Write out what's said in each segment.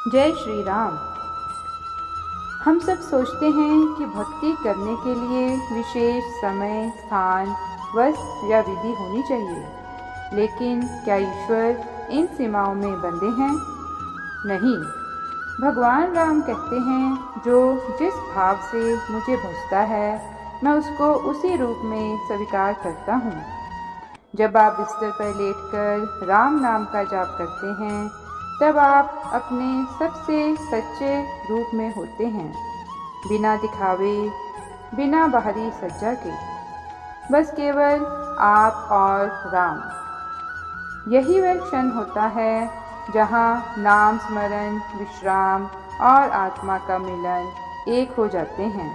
जय श्री राम। हम सब सोचते हैं कि भक्ति करने के लिए विशेष समय, स्थान, वस्त्र या विधि होनी चाहिए, लेकिन क्या ईश्वर इन सीमाओं में बंधे हैं? नहीं। भगवान राम कहते हैं, जो जिस भाव से मुझे भजता है मैं उसको उसी रूप में स्वीकार करता हूँ। जब आप बिस्तर पर लेटकर राम नाम का जाप करते हैं, तब आप अपने सबसे सच्चे रूप में होते हैं, बिना दिखावे, बिना बाहरी सज्जा के। बस केवल आप और राम। यही वह क्षण होता है जहाँ नाम स्मरण, विश्राम और आत्मा का मिलन एक हो जाते हैं।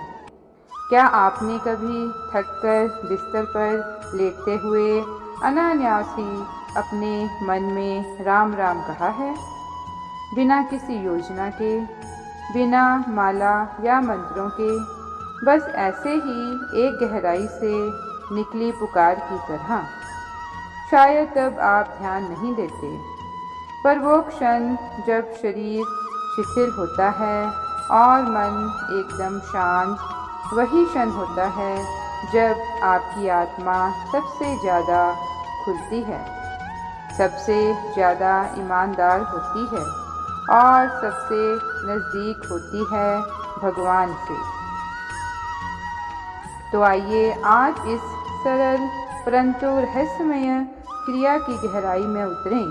क्या आपने कभी थककर बिस्तर पर लेटते हुए अनायास ही अपने मन में राम राम कहा है? बिना किसी योजना के, बिना माला या मंत्रों के, बस ऐसे ही एक गहराई से निकली पुकार की तरह। शायद तब आप ध्यान नहीं देते, पर वो क्षण जब शरीर शिथिल होता है और मन एकदम शांत, वही क्षण होता है जब आपकी आत्मा सबसे ज़्यादा खुलती है, सबसे ज़्यादा ईमानदार होती है और सबसे नज़दीक होती है भगवान से। तो आइए आज इस सरल परंतु रहस्यमय क्रिया की गहराई में उतरें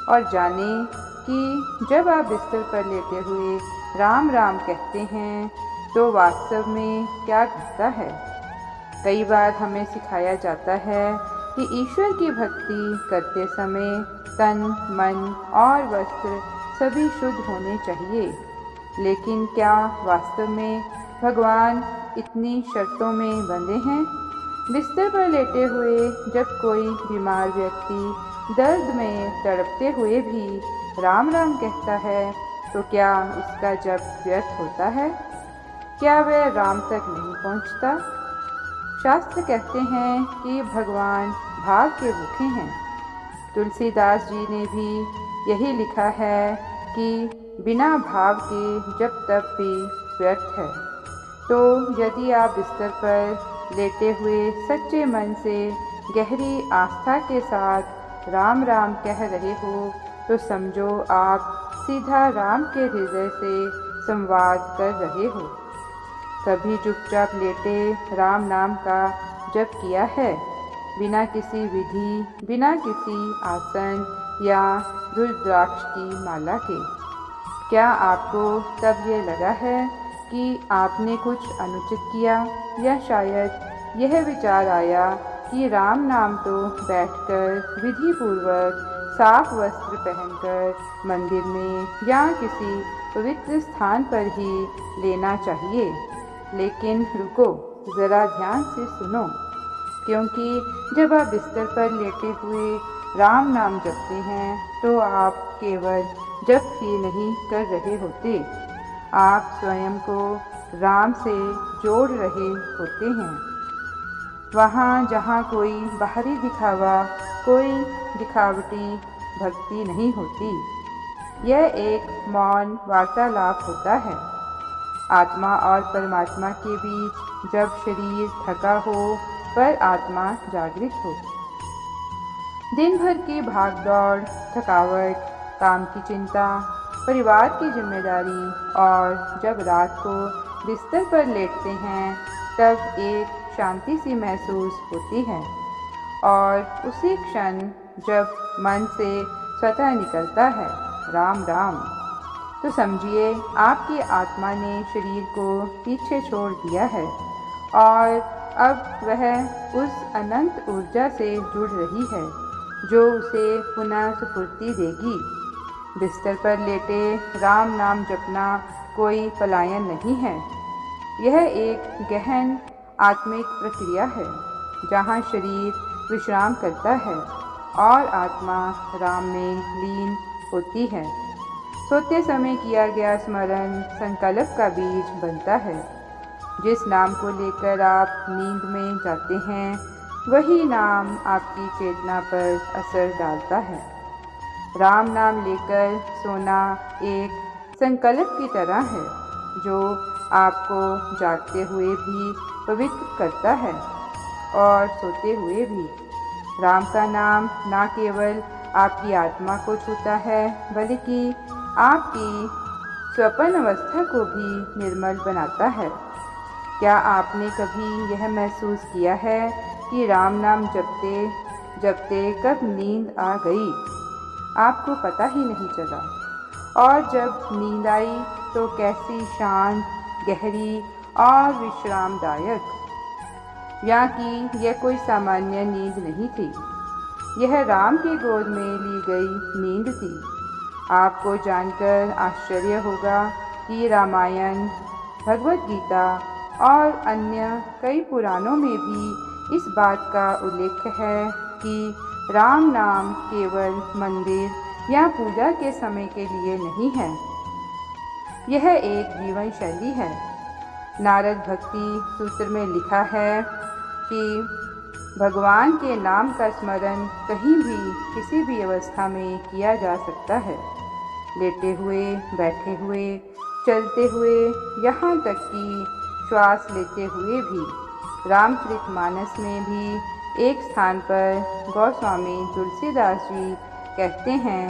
और जानें कि जब आप बिस्तर पर लेटे हुए राम राम कहते हैं तो वास्तव में क्या घटता है। कई बार हमें सिखाया जाता है कि ईश्वर की भक्ति करते समय तन, मन और वस्त्र सभी शुद्ध होने चाहिए, लेकिन क्या वास्तव में भगवान इतनी शर्तों में बंधे हैं? बिस्तर पर लेटे हुए जब कोई बीमार व्यक्ति दर्द में तड़पते हुए भी राम राम कहता है, तो क्या उसका जप व्यर्थ होता है? क्या वह राम तक नहीं पहुंचता? शास्त्र कहते हैं कि भगवान भाव के भूखे हैं। तुलसीदास जी ने भी यही लिखा है कि बिना भाव के जब तप भी व्यर्थ है। तो यदि आप बिस्तर पर लेटे हुए सच्चे मन से गहरी आस्था के साथ राम राम कह रहे हो, तो समझो आप सीधा राम के हृदय से संवाद कर रहे हो। कभी चुपचाप लेटे राम नाम का जप किया है, बिना किसी विधि, बिना किसी आसन या रुद्राक्ष की माला के? क्या आपको तब ये लगा है कि आपने कुछ अनुचित किया, या शायद यह विचार आया कि राम नाम तो बैठकर विधि पूर्वक साफ वस्त्र पहनकर मंदिर में या किसी पवित्र स्थान पर ही लेना चाहिए? लेकिन रुको, ज़रा ध्यान से सुनो, क्योंकि जब आप बिस्तर पर लेटे हुए राम नाम जपते हैं तो आप केवल जप ही नहीं कर रहे होते, आप स्वयं को राम से जोड़ रहे होते हैं। वहाँ जहाँ कोई बाहरी दिखावा, कोई दिखावटी भक्ति नहीं होती, यह एक मौन वार्तालाप होता है आत्मा और परमात्मा के बीच। जब शरीर थका हो पर आत्मा जागृत हो, दिन भर की भागदौड़, थकावट, काम की चिंता, परिवार की जिम्मेदारी, और जब रात को बिस्तर पर लेटते हैं तब एक शांति सी महसूस होती है, और उसी क्षण जब मन से स्वतः निकलता है राम राम, तो समझिए आपकी आत्मा ने शरीर को पीछे छोड़ दिया है और अब वह उस अनंत ऊर्जा से जुड़ रही है जो उसे पुनः स्फूर्ति देगी। बिस्तर पर लेटे राम नाम जपना कोई पलायन नहीं है, यह एक गहन आत्मिक प्रक्रिया है जहाँ शरीर विश्राम करता है और आत्मा राम में लीन होती है। सोते समय किया गया स्मरण संकल्प का बीज बनता है। जिस नाम को लेकर आप नींद में जाते हैं, वही नाम आपकी चेतना पर असर डालता है। राम नाम लेकर सोना एक संकल्प की तरह है जो आपको जागते हुए भी पवित्र करता है और सोते हुए भी। राम का नाम न केवल आपकी आत्मा को छूता है बल्कि आपकी स्वप्न अवस्था को भी निर्मल बनाता है। क्या आपने कभी यह महसूस किया है कि राम नाम जपते जपते कब नींद आ गई आपको पता ही नहीं चला, और जब नींद आई तो कैसी शांत, गहरी और विश्रामदायक। यहाँ की यह कोई सामान्य नींद नहीं थी, यह राम के गोद में ली गई नींद थी। आपको जानकर आश्चर्य होगा कि रामायण, भगवत गीता और अन्य कई पुराणों में भी इस बात का उल्लेख है कि राम नाम केवल मंदिर या पूजा के समय के लिए नहीं है, यह एक जीवन शैली है। नारद भक्ति सूत्र में लिखा है कि भगवान के नाम का स्मरण कहीं भी किसी भी अवस्था में किया जा सकता है, लेटे हुए, बैठे हुए, चलते हुए, यहाँ तक कि श्वास लेते हुए भी। रामचरितमानस में भी एक स्थान पर गोस्वामी तुलसीदास जी कहते हैं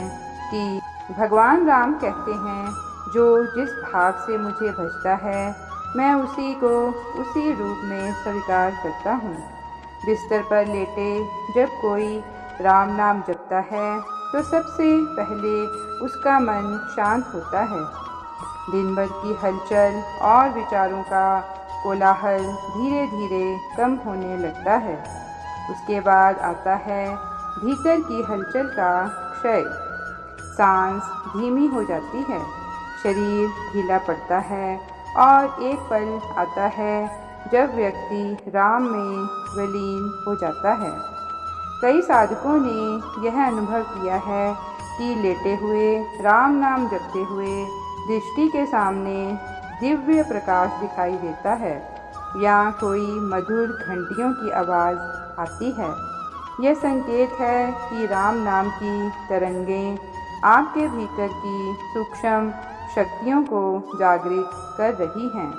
कि भगवान राम कहते हैं, जो जिस भाव से मुझे भजता है मैं उसी को उसी रूप में स्वीकार करता हूँ। बिस्तर पर लेटे जब कोई राम नाम जपता है तो सबसे पहले उसका मन शांत होता है। दिन भर की हलचल और विचारों का कोलाहल धीरे धीरे कम होने लगता है। उसके बाद आता है भीतर की हलचल का क्षय। सांस धीमी हो जाती है, शरीर ढीला पड़ता है और एक पल आता है जब व्यक्ति राम में विलीन हो जाता है। कई साधकों ने यह अनुभव किया है कि लेटे हुए राम नाम जपते हुए दृष्टि के सामने दिव्य प्रकाश दिखाई देता है या कोई मधुर घंटियों की आवाज़ आती है। यह संकेत है कि राम नाम की तरंगें आपके भीतर की सूक्ष्म शक्तियों को जागृत कर रही हैं।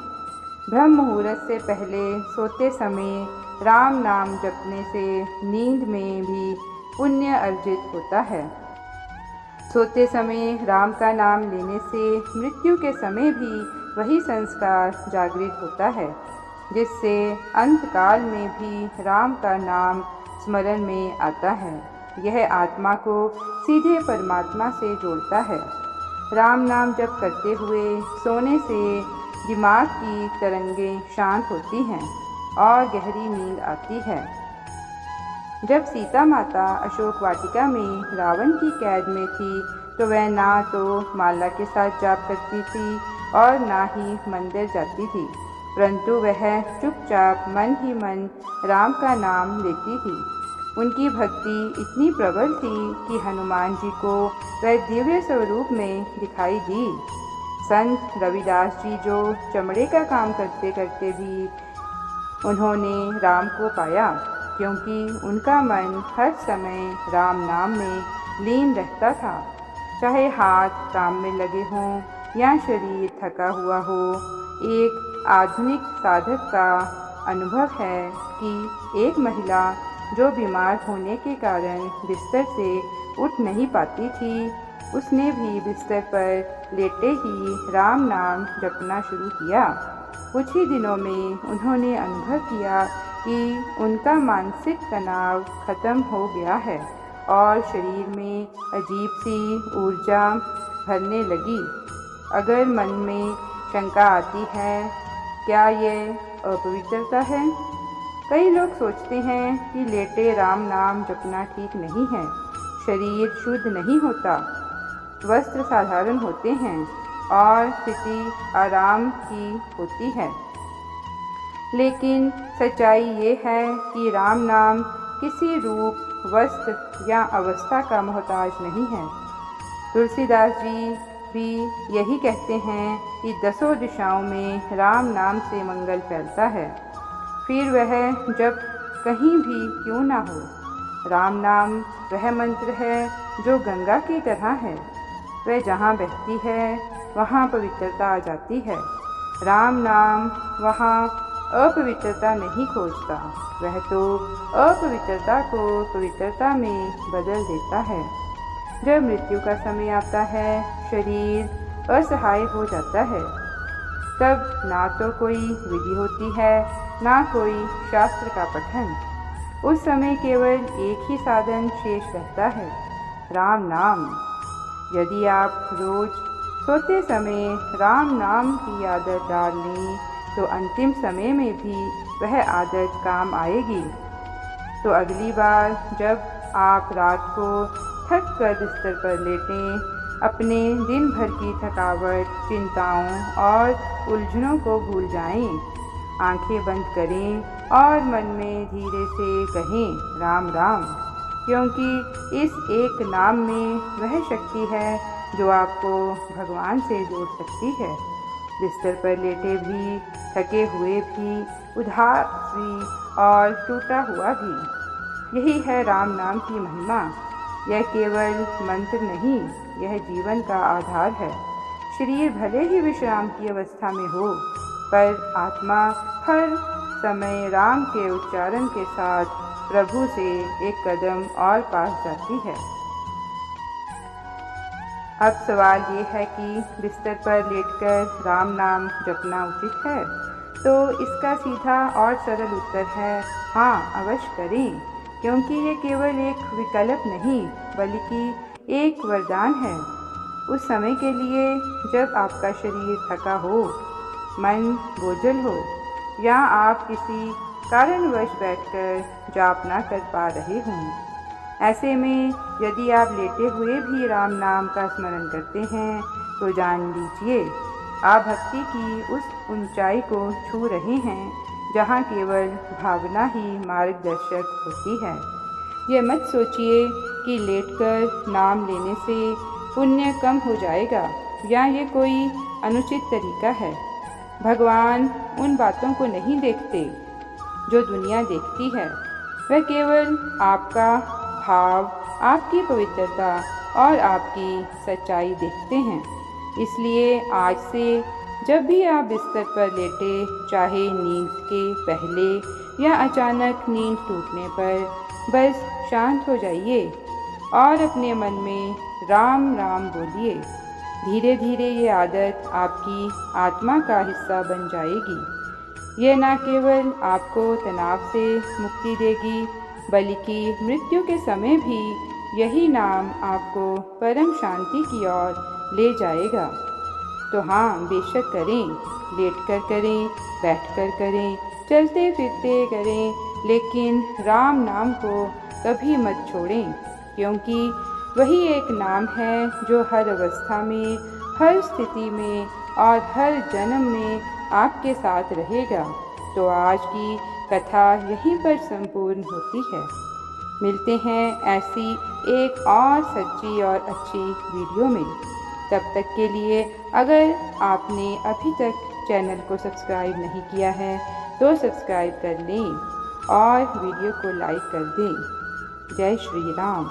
ब्रह्म मुहूर्त से पहले सोते समय राम नाम जपने से नींद में भी पुण्य अर्जित होता है। सोते समय राम का नाम लेने से मृत्यु के समय भी वही संस्कार जागृत होता है, जिससे अंतकाल में भी राम का नाम स्मरण में आता है। यह आत्मा को सीधे परमात्मा से जोड़ता है। राम नाम जप करते हुए सोने से दिमाग की तरंगें शांत होती हैं और गहरी नींद आती है। जब सीता माता अशोक वाटिका में रावण की कैद में थी तो वह ना तो माला के साथ जाप करती थी और ना ही मंदिर जाती थी, परंतु वह चुपचाप मन ही मन राम का नाम लेती थी। उनकी भक्ति इतनी प्रबल थी कि हनुमान जी को वह दिव्य स्वरूप में दिखाई दी। संत रविदास जी जो चमड़े का काम करते करते भी उन्होंने राम को पाया, क्योंकि उनका मन हर समय राम नाम में लीन रहता था। चाहे हाथ काम में लगे हों या शरीर थका हुआ हो, एक आधुनिक साधक का अनुभव है कि एक महिला जो बीमार होने के कारण बिस्तर से उठ नहीं पाती थी, उसने भी बिस्तर पर लेटे ही राम नाम जपना शुरू किया। कुछ ही दिनों में उन्होंने अनुभव किया कि उनका मानसिक तनाव खत्म हो गया है और शरीर में अजीब सी ऊर्जा भरने लगी। अगर मन में शंका आती है, क्या ये अपवित्रता है? कई लोग सोचते हैं कि लेटे राम नाम जपना ठीक नहीं है, शरीर शुद्ध नहीं होता, वस्त्र साधारण होते हैं और स्थिति आराम की होती है। लेकिन सच्चाई ये है कि राम नाम किसी रूप, वस्त्र या अवस्था का मोहताज नहीं है। तुलसीदास जी भी यही कहते हैं कि दसों दिशाओं में राम नाम से मंगल फैलता है, फिर वह जब कहीं भी क्यों ना हो। राम नाम वह मंत्र है जो गंगा की तरह है, वह जहाँ बहती है वहाँ पवित्रता आ जाती है। राम नाम वहाँ अपवित्रता नहीं खोजता, वह तो अपवित्रता को पवित्रता में बदल देता है। जब मृत्यु का समय आता है, शरीर असहाय हो जाता है, तब ना तो कोई विधि होती है, ना कोई शास्त्र का पठन। उस समय केवल एक ही साधन शेष रहता है, राम नाम। यदि आप रोज सोते समय राम नाम की आदत डाल लें तो अंतिम समय में भी वह आदत काम आएगी। तो अगली बार जब आप रात को थक कर बिस्तर पर लेटें, अपने दिन भर की थकावट, चिंताओं और उलझनों को भूल जाएं, आंखें बंद करें और मन में धीरे से कहें राम राम, क्योंकि इस एक नाम में वह शक्ति है जो आपको भगवान से जोड़ सकती है। बिस्तर पर लेटे भी, थके हुए भी, उदास भी और टूटा हुआ भी, यही है राम नाम की महिमा। यह केवल मंत्र नहीं, यह जीवन का आधार है। शरीर भले ही विश्राम की अवस्था में हो, पर आत्मा हर समय राम के उच्चारण के साथ प्रभु से एक कदम और पास जाती है। अब सवाल ये है कि बिस्तर पर लेटकर राम नाम जपना उचित है? तो इसका सीधा और सरल उत्तर है हाँ, अवश्य करें, क्योंकि ये केवल एक विकल्प नहीं बल्कि एक वरदान है। उस समय के लिए जब आपका शरीर थका हो, मन बोझल हो, या आप किसी कारणवश बैठकर जाप ना कर पा रहे हों, ऐसे में यदि आप लेटे हुए भी राम नाम का स्मरण करते हैं तो जान लीजिए आप भक्ति की उस ऊंचाई को छू रहे हैं जहाँ केवल भावना ही मार्गदर्शक होती है। ये मत सोचिए कि लेटकर नाम लेने से पुण्य कम हो जाएगा या ये कोई अनुचित तरीका है। भगवान उन बातों को नहीं देखते जो दुनिया देखती है, वह केवल आपका भाव, आपकी पवित्रता और आपकी सच्चाई देखते हैं। इसलिए आज से जब भी आप बिस्तर पर लेटे, चाहे नींद के पहले या अचानक नींद टूटने पर, बस शांत हो जाइए और अपने मन में राम राम बोलिए। धीरे धीरे ये आदत आपकी आत्मा का हिस्सा बन जाएगी। यह न केवल आपको तनाव से मुक्ति देगी, बल्कि मृत्यु के समय भी यही नाम आपको परम शांति की ओर ले जाएगा। तो हाँ, बेशक करें, लेटकर करें, बैठकर करें, चलते फिरते करें, लेकिन राम नाम को कभी मत छोड़ें, क्योंकि वही एक नाम है जो हर अवस्था में, हर स्थिति में और हर जन्म में आपके साथ रहेगा। तो आज की कथा यहीं पर संपूर्ण होती है। मिलते हैं ऐसी एक और सच्ची और अच्छी वीडियो में। तब तक के लिए अगर आपने अभी तक चैनल को सब्सक्राइब नहीं किया है तो सब्सक्राइब कर लें और वीडियो को लाइक कर दें। जय श्री राम।